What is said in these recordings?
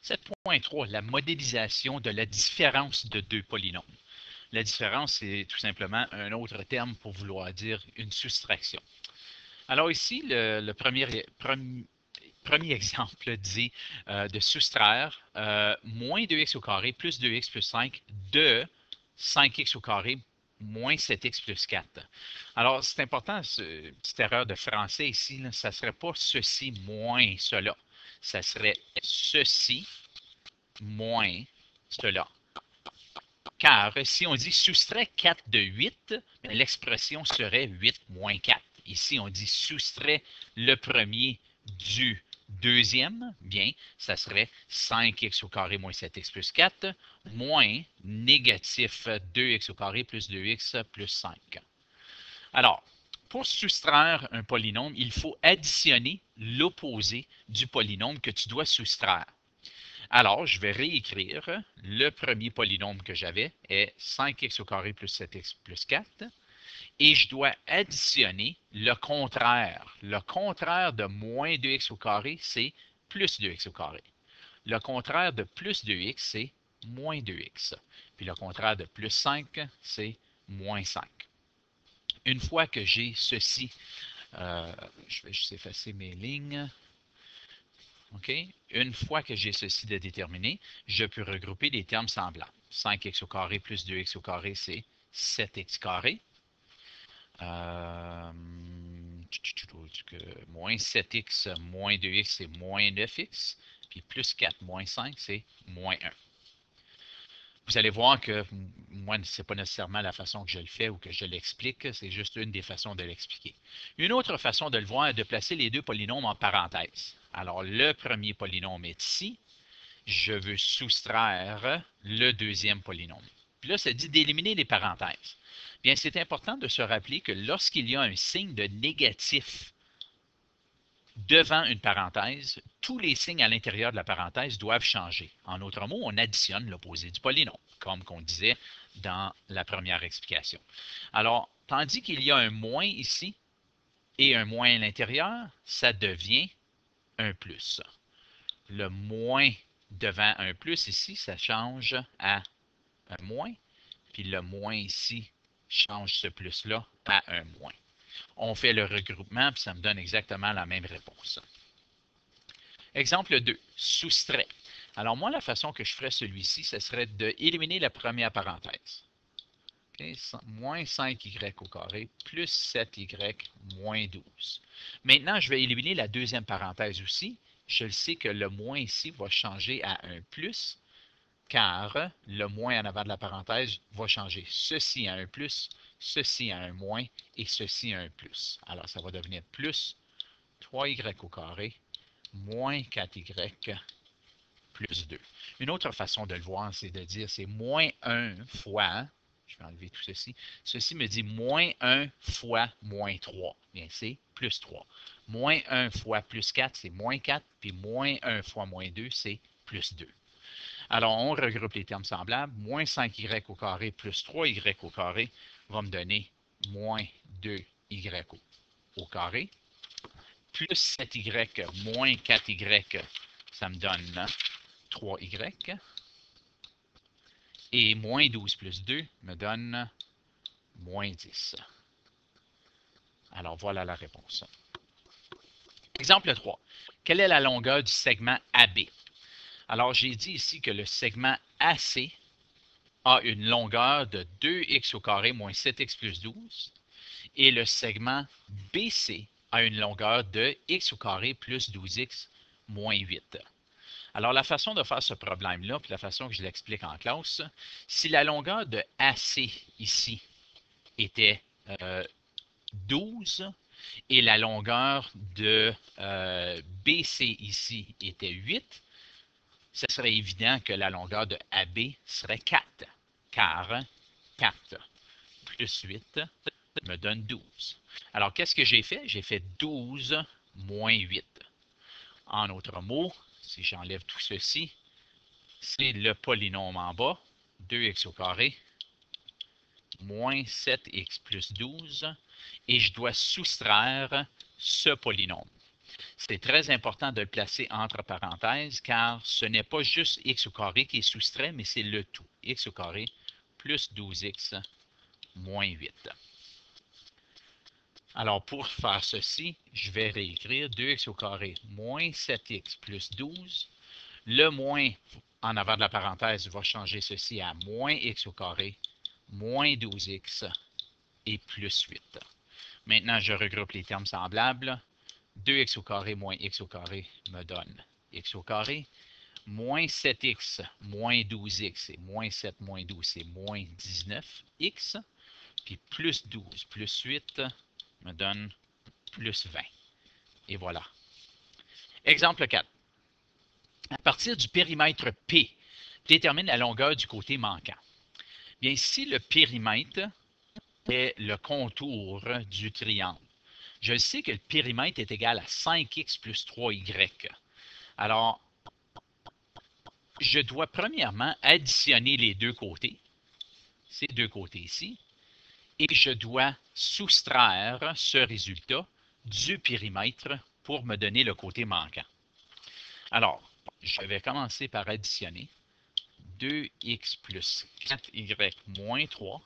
7.3, la modélisation de la différence de deux polynômes. La différence, c'est tout simplement un autre terme pour vouloir dire une soustraction. Alors ici, le premier exemple dit de soustraire moins 2x au carré plus 2x plus 5 de 5x au carré moins 7x plus 4. Alors, c'est important, petite erreur de français ici, là, ça ne serait pas ceci moins cela. Ça serait ceci moins cela. Car si on dit soustrait 4 de 8, l'expression serait 8 moins 4. Ici, on dit soustrait le premier du deuxième, bien, ça serait 5x au carré moins 7x plus 4, moins négatif 2x au carré plus 2x plus 5. Alors, pour soustraire un polynôme, il faut additionner l'opposé du polynôme que tu dois soustraire. Alors, je vais réécrire. Le premier polynôme que j'avais est 5x au carré plus 7x plus 4. Et je dois additionner le contraire. Le contraire de moins 2x au carré, c'est plus 2x au carré. Le contraire de plus 2x, c'est moins 2x. Puis le contraire de plus 5, c'est moins 5. Une fois que j'ai ceci, je vais juste effacer mes lignes. OK? Une fois que j'ai ceci de déterminé, je peux regrouper des termes semblables. 5x au carré plus 2x au carré, c'est 7x carré. Moins 7x moins 2x, c'est moins 9x. Puis plus 4 moins 5, c'est moins 1. Vous allez voir que moi, ce n'est pas nécessairement la façon que je le fais ou que je l'explique, c'est juste une des façons de l'expliquer. Une autre façon de le voir est de placer les deux polynômes en parenthèse. Alors, le premier polynôme est ici. Je veux soustraire le deuxième polynôme. Puis là, ça dit d'éliminer les parenthèses. Bien, c'est important de se rappeler que lorsqu'il y a un signe de négatif devant une parenthèse, tous les signes à l'intérieur de la parenthèse doivent changer. En d'autres mots, on additionne l'opposé du polynôme, comme qu'on disait dans la première explication. Alors, tandis qu'il y a un moins ici et un moins à l'intérieur, ça devient un plus. Le moins devant un plus ici, ça change à un moins, puis le moins ici change ce plus-là à un moins. On fait le regroupement, puis ça me donne exactement la même réponse. Exemple 2, soustrait. Alors moi, la façon que je ferais celui-ci, ce serait d'éliminer la première parenthèse. Okay? Moins 5y au carré plus 7y moins 12. Maintenant, je vais éliminer la deuxième parenthèse aussi. Je le sais que le moins ici va changer à un plus, car le moins en avant de la parenthèse va changer ceci à un plus, ceci à un moins et ceci à un plus. Alors, ça va devenir plus 3y au carré moins 4y plus 2. Une autre façon de le voir, c'est de dire c'est moins 1 fois, je vais enlever tout ceci, ceci me dit moins 1 fois moins 3. Bien, c'est plus 3. Moins 1 fois plus 4, c'est moins 4, puis moins 1 fois moins 2, c'est plus 2. Alors, on regroupe les termes semblables. Moins 5y au carré plus 3y au carré va me donner moins 2y au carré. Plus 7y moins 4y, ça me donne 3y. Et moins 12 plus 2 me donne moins 10. Alors, voilà la réponse. Exemple 3. Quelle est la longueur du segment AB? Alors, j'ai dit ici que le segment AC a une longueur de 2x au carré moins 7x plus 12 et le segment BC a une longueur de x au carré plus 12x moins 8. Alors, la façon de faire ce problème-là, puis la façon que je l'explique en classe, si la longueur de AC ici était 12 et la longueur de BC ici était 8, ce serait évident que la longueur de AB serait 4, car 4 plus 8 me donne 12. Alors, qu'est-ce que j'ai fait? J'ai fait 12 moins 8. En d'autres mots, si j'enlève tout ceci, c'est le polynôme en bas, 2x au carré, moins 7x plus 12, et je dois soustraire ce polynôme. C'est très important de le placer entre parenthèses car ce n'est pas juste x au carré qui est soustrait, mais c'est le tout. X au carré plus 12x moins 8. Alors, pour faire ceci, je vais réécrire 2x au carré moins 7x plus 12. Le moins en avant de la parenthèse va changer ceci à moins x au carré moins 12x et plus 8. Maintenant, je regroupe les termes semblables. 2x au carré moins x au carré me donne x au carré. Moins 7x moins 12x, et moins 7 moins 12, c'est moins 19x. Puis plus 12 plus 8 me donne plus 20. Et voilà. Exemple 4. À partir du périmètre P, détermine la longueur du côté manquant. Bien, si le périmètre est le contour du triangle, je sais que le périmètre est égal à 5x plus 3y. Alors, je dois premièrement additionner les deux côtés, ces deux côtés ici, et je dois soustraire ce résultat du périmètre pour me donner le côté manquant. Alors, je vais commencer par additionner 2x plus 4y moins 3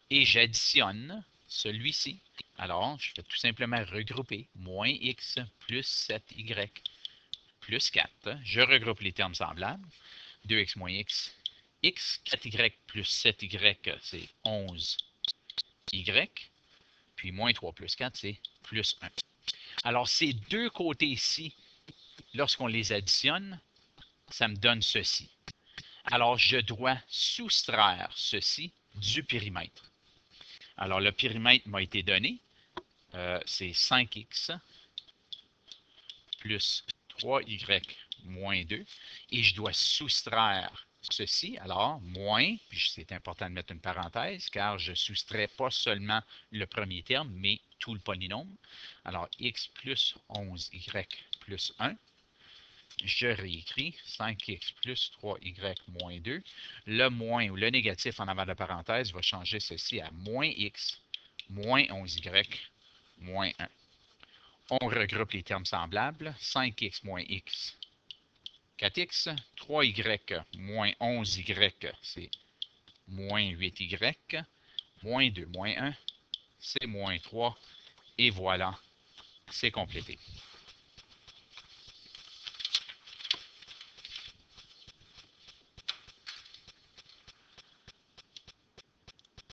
et j'additionne celui-ci. Alors, je vais tout simplement regrouper moins x plus 7y plus 4. Je regroupe les termes semblables. 2x moins x, x, 4y plus 7y, c'est 11y. Puis moins 3 plus 4, c'est plus 1. Alors, ces deux côtés ici, lorsqu'on les additionne, ça me donne ceci. Alors, je dois soustraire ceci du périmètre. Alors, le périmètre m'a été donné. C'est 5x plus 3y moins 2. Et je dois soustraire ceci. Alors, moins, puis c'est important de mettre une parenthèse, car je soustrais pas seulement le premier terme, mais tout le polynôme. Alors, x plus 11y plus 1. Je réécris 5x plus 3y moins 2. Le moins ou le négatif en avant de la parenthèse va changer ceci à moins x moins 11y moins 1. On regroupe les termes semblables. 5x moins x, 4x. 3y moins 11y, c'est moins 8y. Moins 2 moins 1, c'est moins 3. Et voilà, c'est complété.